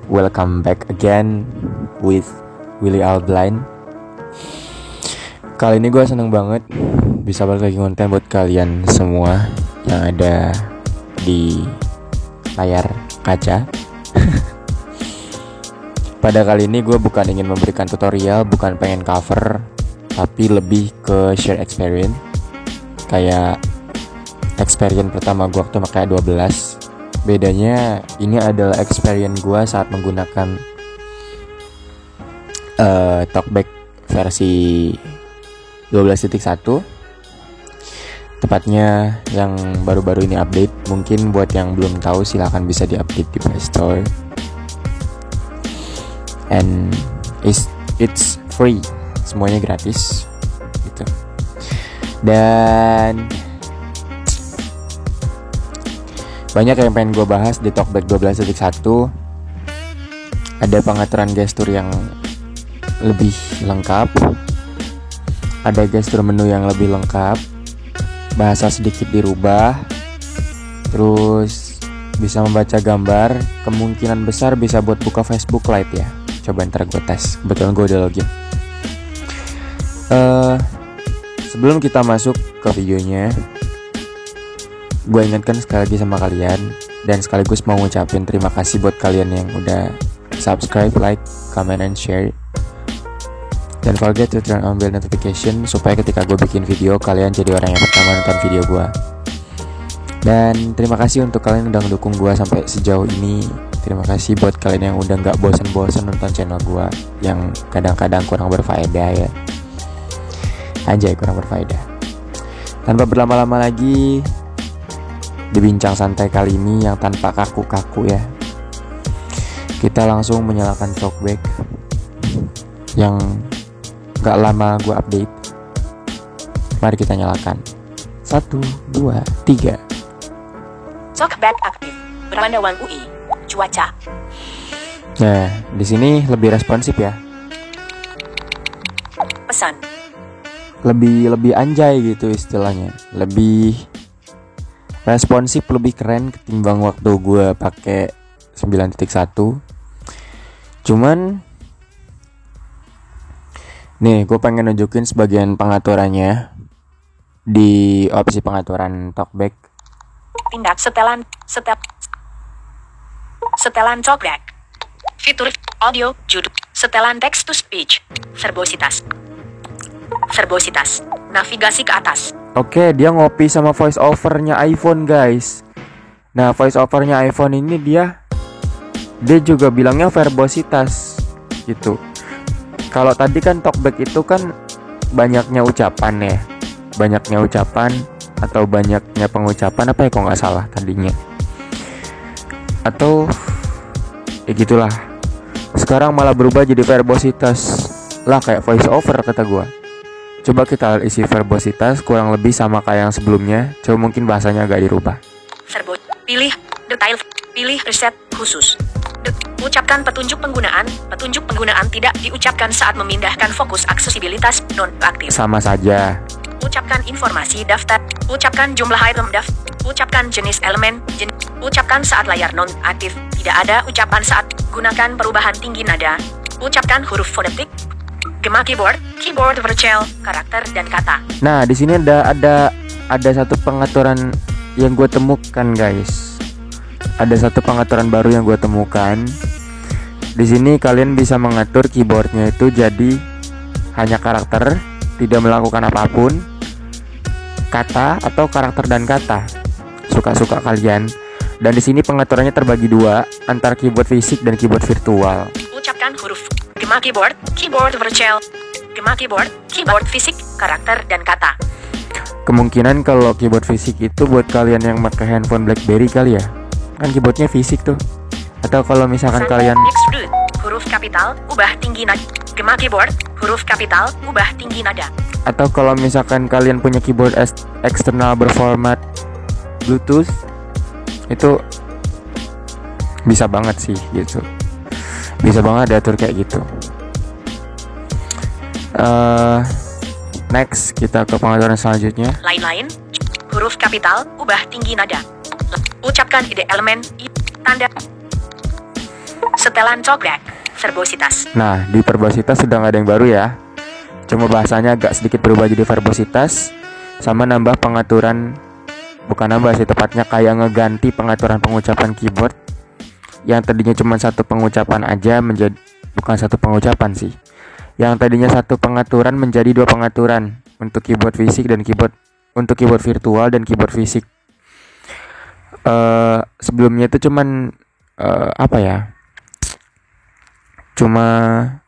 welcome back again with Willy Alblind. Kali ini gue seneng banget bisa balik lagi konten buat kalian semua yang ada di layar kaca. Pada kali ini gue bukan ingin memberikan tutorial, bukan pengen cover, tapi lebih ke share experience. Kayak experience pertama gue waktu pakai 12. Bedanya ini adalah experience gue saat menggunakan Talkback versi 12.1. Tepatnya yang baru-baru ini update. Mungkin buat yang belum tahu silahkan bisa di-update di Play Store. And it's free. Semuanya gratis gitu. Dan banyak yang pengen gue bahas di Talkback 12.1. Ada pengaturan gestur yang lebih lengkap, ada gestur menu yang lebih lengkap, bahasa sedikit dirubah, terus bisa membaca gambar. Kemungkinan besar bisa buat buka Facebook Lite ya. Coba ntar gue tes, kebetulan gue udah login. Sebelum kita masuk ke videonya, gue ingatkan sekali lagi sama kalian, dan sekaligus mau ngucapin terima kasih buat kalian yang udah subscribe, like, comment, and share. Don't forget to turn on bell notification supaya ketika gue bikin video kalian jadi orang yang pertama nonton video gue. Dan terima kasih untuk kalian yang udah ngedukung gue sampai sejauh ini. Terima kasih buat kalian yang udah gak bosan-bosan nonton channel gue yang kadang-kadang kurang berfaedah ya. Anjay, kurang berfaedah. Tanpa berlama-lama lagi, di bincang santai kali ini yang tanpa kaku-kaku ya, kita langsung menyalakan Talkback yang gak lama gue update. Mari kita nyalakan. 1, 2, 3. Talkback aktif. Berpandangan UI. Cuaca. Nah, di sini lebih responsif ya. Pesan. Lebih anjay gitu istilahnya. Lebih responsif, lebih keren ketimbang waktu gue pakai 9.1. Cuman nih, gue pengen nunjukin sebagian pengaturannya di opsi pengaturan Talkback. Tindak setelan Talkback. Fitur audio judul setelan text to speech. Verbositas. Navigasi ke atas. Oke, dia ngopi sama voice overnya iPhone guys. Nah, voice overnya iPhone ini dia juga bilangnya verbositas gitu. Kalau tadi kan Talkback itu kan banyaknya ucapan ya, banyaknya ucapan atau banyaknya pengucapan apa ya, kok nggak salah tadinya, atau ya gitulah. Sekarang malah berubah jadi verbositas lah, kayak voice over kata gua. Coba kita isi verbositas kurang lebih sama kayak yang sebelumnya, coba mungkin bahasanya agak dirubah. Pilih detail, pilih preset khusus. Ucapkan petunjuk penggunaan tidak diucapkan saat memindahkan fokus aksesibilitas non-aktif. Sama saja. Ucapkan informasi daftar, ucapkan jumlah item daftar, ucapkan jenis elemen, ucapkan saat layar non-aktif, tidak ada ucapan saat, gunakan perubahan tinggi nada, ucapkan huruf fonetik, gema keyboard virtual, karakter dan kata. Nah, di sini ada satu pengaturan yang gue temukan guys. Ada satu pengaturan baru yang gue temukan. Di sini kalian bisa mengatur keyboardnya itu jadi hanya karakter, tidak melakukan apapun, kata atau karakter dan kata, suka-suka kalian. Dan di sini pengaturannya terbagi dua, antara keyboard fisik dan keyboard virtual. Ucapkan huruf gema keyboard virtual, gema keyboard fisik, karakter dan kata. Kemungkinan kalau keyboard fisik itu buat kalian yang pakai handphone BlackBerry kali ya, kan keyboardnya fisik tuh. Atau kalau misalkan kalian huruf kapital ubah tinggi nada, gema keyboard huruf kapital ubah tinggi nada. Atau kalau misalkan kalian punya keyboard eksternal berformat Bluetooth, itu bisa banget sih gitu. Bisa banget diatur kayak gitu. Next, kita ke pengaturan selanjutnya. Lain-lain, huruf kapital ubah tinggi nada. Ucapkan ide elemen tanda Setelan coklat, verbositas. Nah, di verbositas sudah nggak ada yang baru ya. Cuma bahasanya agak sedikit berubah jadi verbositas, sama nambah pengaturan, bukan nambah sih tepatnya, kayak ngeganti pengaturan pengucapan keyboard yang tadinya cuma satu pengucapan aja menjadi, bukan satu pengucapan sih, yang tadinya satu pengaturan menjadi dua pengaturan untuk keyboard fisik dan keyboard, untuk keyboard virtual dan keyboard fisik. Sebelumnya itu cuman apa ya, cuma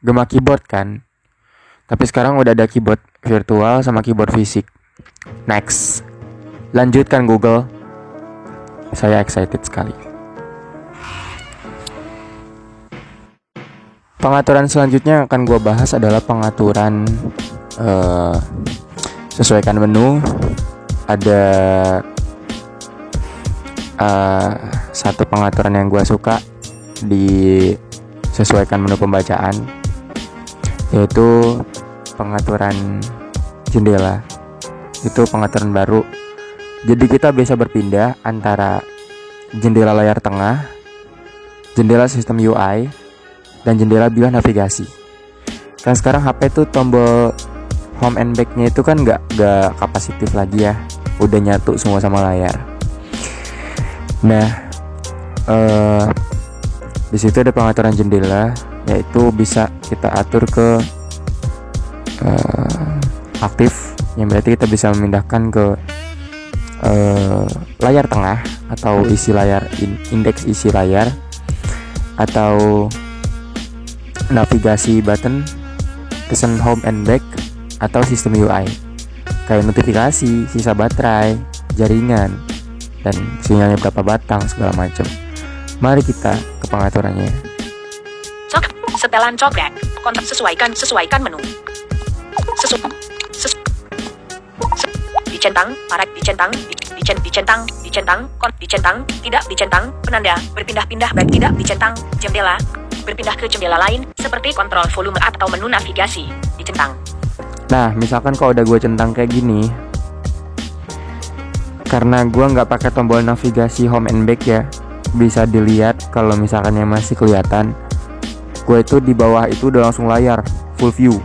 gema keyboard kan, tapi sekarang udah ada keyboard virtual sama keyboard fisik. Next, lanjutkan Google. Saya excited sekali. Pengaturan selanjutnya yang akan gue bahas adalah pengaturan sesuaikan menu. Ada satu pengaturan yang gue suka di sesuaikan menu pembacaan, yaitu pengaturan jendela. Itu pengaturan baru. Jadi kita bisa berpindah antara jendela layar tengah, jendela sistem UI, dan jendela bilah navigasi. Kan sekarang HP tuh tombol home and back-nya itu kan nggak kapasitif lagi ya, udah nyatu semua sama layar. Nah, di situ ada pengaturan jendela, yaitu bisa kita atur ke aktif, yang berarti kita bisa memindahkan ke layar tengah atau isi layar, indeks isi layar, atau navigasi button, recent home and back, atau sistem UI kayak notifikasi, sisa baterai, jaringan, dan sinyalnya berapa batang segala macam. Mari kita ke pengaturannya. Setelan coklat, kontak sesuaikan menu. Dicentang, parak dicentang, dicentang, tidak dicentang, penanda, berpindah-pindah baik tidak dicentang, jendela, berpindah ke jendela lain, seperti kontrol volume atau menu navigasi, dicentang. Nah, misalkan kalau udah gue centang kayak gini, karena gue nggak pakai tombol navigasi home and back ya, bisa dilihat kalau misalkan yang masih kelihatan, gue itu di bawah itu udah langsung layar full view.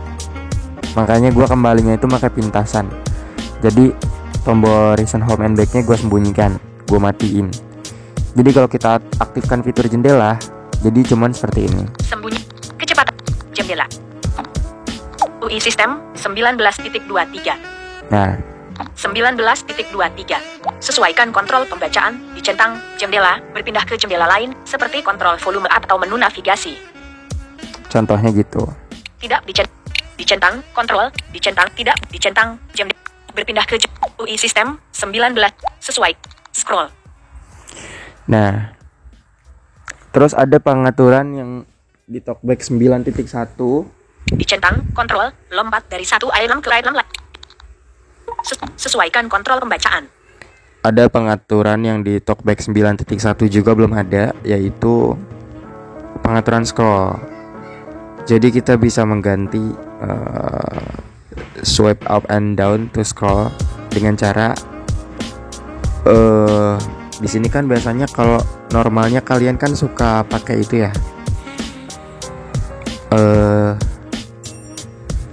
Makanya gue kembalinya itu pakai pintasan. Jadi tombol recent home and back-nya gue sembunyikan, gue matiin. Jadi kalau kita aktifkan fitur jendela, jadi cuman seperti ini. Sembunyi kecepatan jendela. UI sistem 19.23. Nah, 19.23. Sesuaikan kontrol pembacaan, dicentang, jendela, berpindah ke jendela lain, seperti kontrol volume atau menu navigasi. Contohnya gitu. Tidak dicentang, kontrol, dicentang, tidak dicentang, jendela, berpindah ke UI sistem 19, sesuai, scroll. Nah, terus ada pengaturan yang di talkback 9.1. Dicentang, kontrol, lompat dari satu item ke item lain. Sesuaikan kontrol pembacaan. Ada pengaturan yang di talkback 9.1 juga belum ada, yaitu pengaturan scroll. Jadi kita bisa mengganti swipe up and down to scroll dengan cara di sini kan biasanya kalau normalnya kalian kan suka pakai itu ya,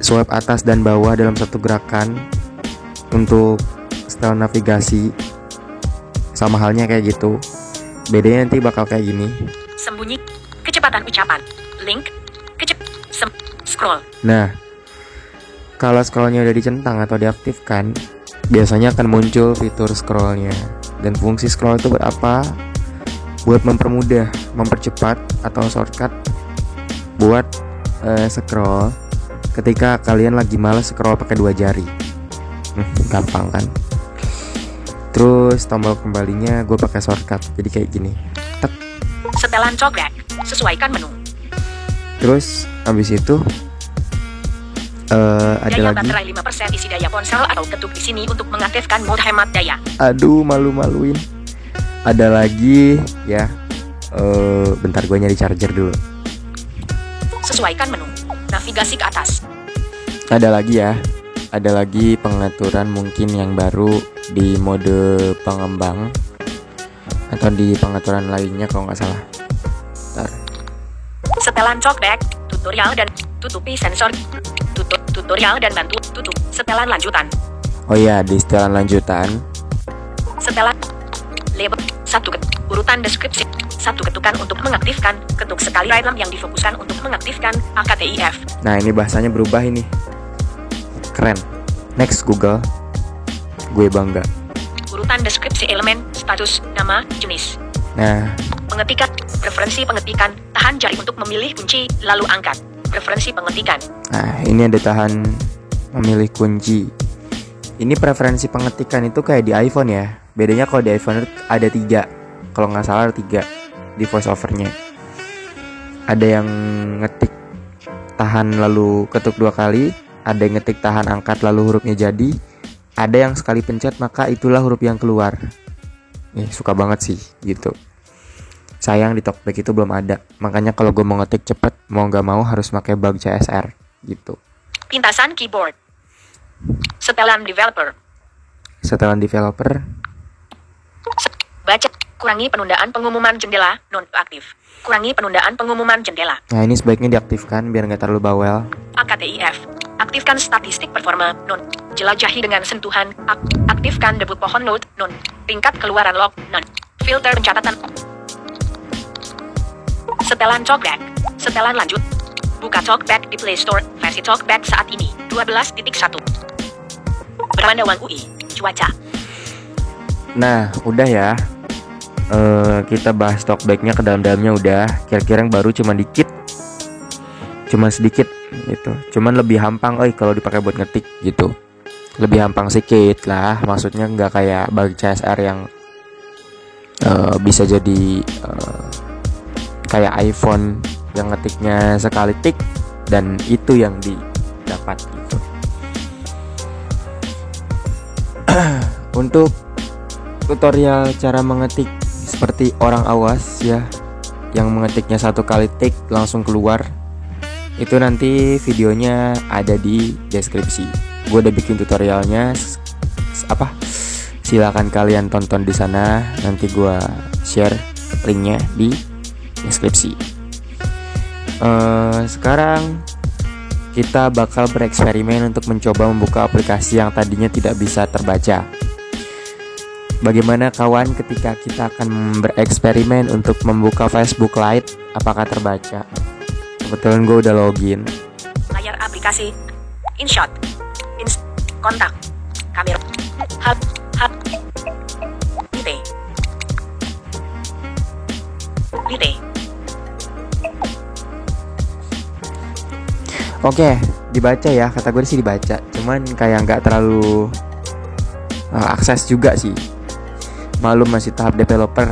swipe atas dan bawah dalam satu gerakan untuk setel navigasi. Sama halnya kayak gitu, bedanya nanti bakal kayak gini. Sembunyi kecepatan ucapan, link scroll. Nah, kalau scrollnya udah dicentang atau diaktifkan, biasanya akan muncul fitur scrollnya. Dan fungsi scroll itu buat apa? Buat mempermudah, mempercepat atau shortcut buat scroll ketika kalian lagi malas scroll pakai dua jari. Gampang kan? Terus tombol kembalinya gue pakai shortcut, jadi kayak gini. Tek. Setelan coklat, sesuaikan menu. Terus habis itu ada daya lagi. Baterai 5% isi daya ponsel atau ketuk di sini untuk mengaktifkan mode hemat daya. Aduh, malu-maluin. Ada lagi ya. Bentar gue nyari charger dulu. Sesuaikan menu. Navigasi ke atas. Ada lagi ya. Ada lagi pengaturan mungkin yang baru di mode pengembang atau di pengaturan lainnya kalau nggak salah. Bentar. Setelan talkback, tutorial dan tutupi sensor. Tutorial dan bantu tutup. Setelan lanjutan. Oh iya, di setelan lanjutan. Setelan label urutan deskripsi. 1 ketukan untuk mengaktifkan, ketuk sekali item yang difokuskan untuk mengaktifkan AKTIF. Nah, ini bahasanya berubah ini. Keren. Next Google. Gue bangga. Urutan deskripsi elemen, status, nama, jenis. Nah, Pengetikan, preferensi pengetikan, tahan jari untuk memilih kunci, lalu angkat. Preferensi pengetikan. Nah, ini ada tahan memilih kunci. Ini preferensi pengetikan itu kayak di iPhone ya. Bedanya kalau di iPhone ada 3. Kalau nggak salah ada 3 di voiceovernya. Ada yang ngetik tahan lalu ketuk 2 kali. Ada yang ngetik tahan angkat lalu hurufnya jadi. Ada yang sekali pencet maka itulah huruf yang keluar. Suka banget sih gitu. Sayang di TalkBack itu belum ada. Makanya kalau gue mau ngetik cepet, mau gak mau harus pakai bug CSR gitu. Pintasan keyboard. Setelan developer. Setelan developer. Baca. Kurangi penundaan pengumuman jendela, non-aktif. Kurangi penundaan pengumuman jendela. Nah, ini sebaiknya diaktifkan biar gak terlalu bawel. AKTIF. Aktifkan statistik performa, non. Jelajahi dengan sentuhan. Aktifkan debut pohon load, non. Tingkat keluaran log, non. Filter pencatatan. Setelan talkback. Setelan lanjut. Buka talkback di Play Store. Versi talkback saat ini 12.1. Berpandangan UI. Cuaca. Nah, udah ya. Kita bahas talkbacknya ke dalam-dalamnya udah. Kira-kira yang baru cuma dikit. Cuma sedikit gitu. Cuman lebih hampang kalau dipakai buat ngetik gitu. Lebih hampang sedikit lah. Maksudnya nggak kayak bug CSR yang bisa jadi kayak iPhone yang ngetiknya sekali tik dan itu yang didapat gitu. Untuk tutorial cara mengetik seperti orang awas ya, yang mengetiknya 1 kali tik langsung keluar, itu nanti videonya ada di deskripsi. Gue udah bikin tutorialnya silakan kalian tonton di sana. Nanti gue share linknya di deskripsi. Sekarang kita bakal bereksperimen untuk mencoba membuka aplikasi yang tadinya tidak bisa terbaca. Bagaimana kawan ketika kita akan bereksperimen untuk membuka Facebook Lite, apakah terbaca? Kebetulan gue udah login. Layar aplikasi. InShot. Kontak. Kamera. Hub. Lite. Oke, dibaca ya. Kata gue sih dibaca. Cuman kayak nggak terlalu akses juga sih. Malum masih tahap developer.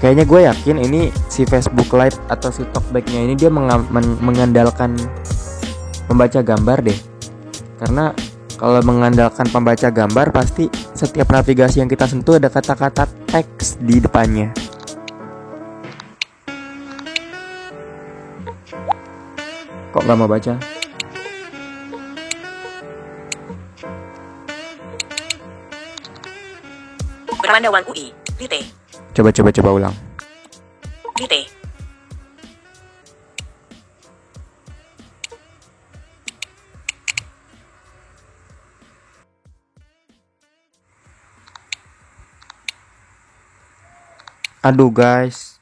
Kayaknya gue yakin ini si Facebook Lite atau si TalkBack-nya ini dia mengandalkan pembaca gambar deh. Karena kalau mengandalkan pembaca gambar pasti setiap navigasi yang kita sentuh ada kata-kata teks di depannya. Kok gak mau baca? Berpandangan UI. Lite. Coba ulang. Lite. Aduh guys,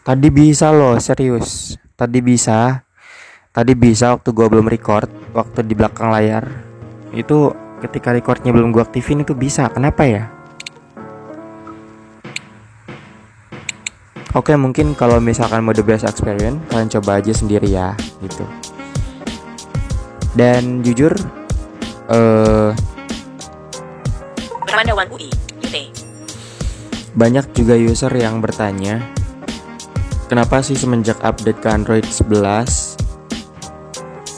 tadi bisa loh, serius. Tadi bisa waktu gue belum record, waktu di belakang layar itu ketika recordnya belum gue aktifin itu bisa. Kenapa ya? Oke, mungkin kalau misalkan mode best experience kalian coba aja sendiri ya gitu. Dan jujur Berpandangan UI. Lite. banyak juga user yang bertanya, kenapa sih semenjak update ke Android 11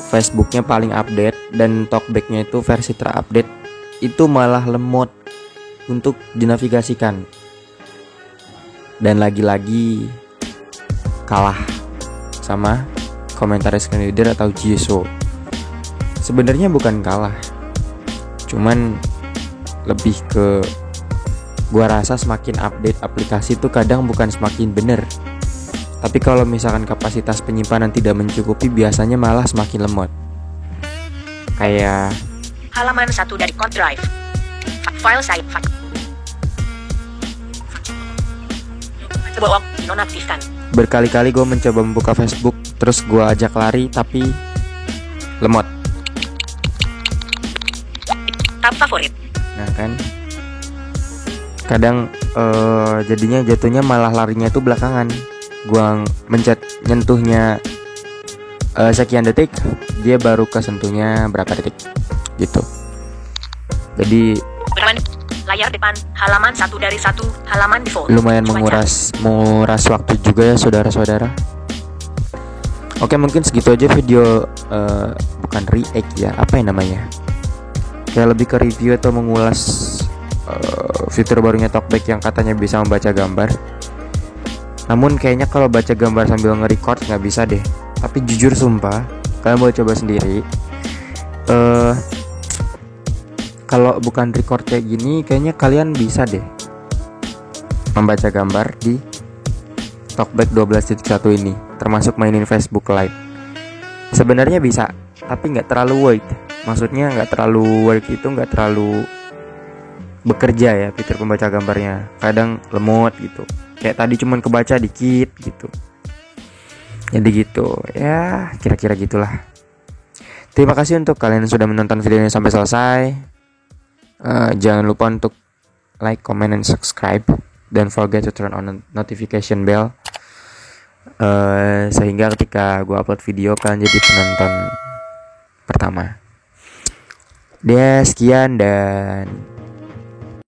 Facebooknya paling update dan TalkBack-nya itu versi terupdate itu malah lemot untuk dinavigasikan, dan lagi-lagi kalah sama komentar screen reader atau JSO. Sebenarnya bukan kalah, cuman lebih ke gua rasa semakin update aplikasi tuh kadang bukan semakin bener, Tapi kalau misalkan kapasitas penyimpanan tidak mencukupi, biasanya malah semakin lemot. Kayak halaman 1 dari Code Drive. File save. Bohong, nonaktifkan. berkali-kali gue mencoba membuka Facebook, terus gue ajak lari tapi lemot. Tab favorit. Nah kan, kadang jatuhnya malah larinya itu belakangan. Gua nyentuhnya sekian detik, dia baru kesentuhnya berapa detik gitu. Jadi layar depan, halaman 1 dari 1, halaman default. Lumayan menguras waktu juga ya saudara-saudara. Oke, mungkin segitu aja video, bukan react ya, apa yang namanya, kayak lebih ke review atau mengulas fitur barunya Talkback yang katanya bisa membaca gambar. Namun kayaknya kalau baca gambar sambil nge-record nggak bisa deh. Tapi jujur sumpah, kalian boleh coba sendiri. Kalau bukan record kayak gini, kayaknya kalian bisa deh membaca gambar di Talkback 12.1 ini, termasuk mainin Facebook Live. Sebenarnya bisa, tapi nggak terlalu worth. Maksudnya nggak terlalu work itu, nggak terlalu bekerja ya fitur pembaca gambarnya. Kadang lemot gitu, kayak tadi cuman kebaca dikit gitu. Jadi gitu ya, kira-kira gitulah. Terima kasih untuk kalian yang sudah menonton videonya sampai selesai. Jangan lupa untuk like, comment, and subscribe. Don't forget to turn on notification bell, sehingga ketika gue upload video kalian jadi penonton pertama. Sekian dan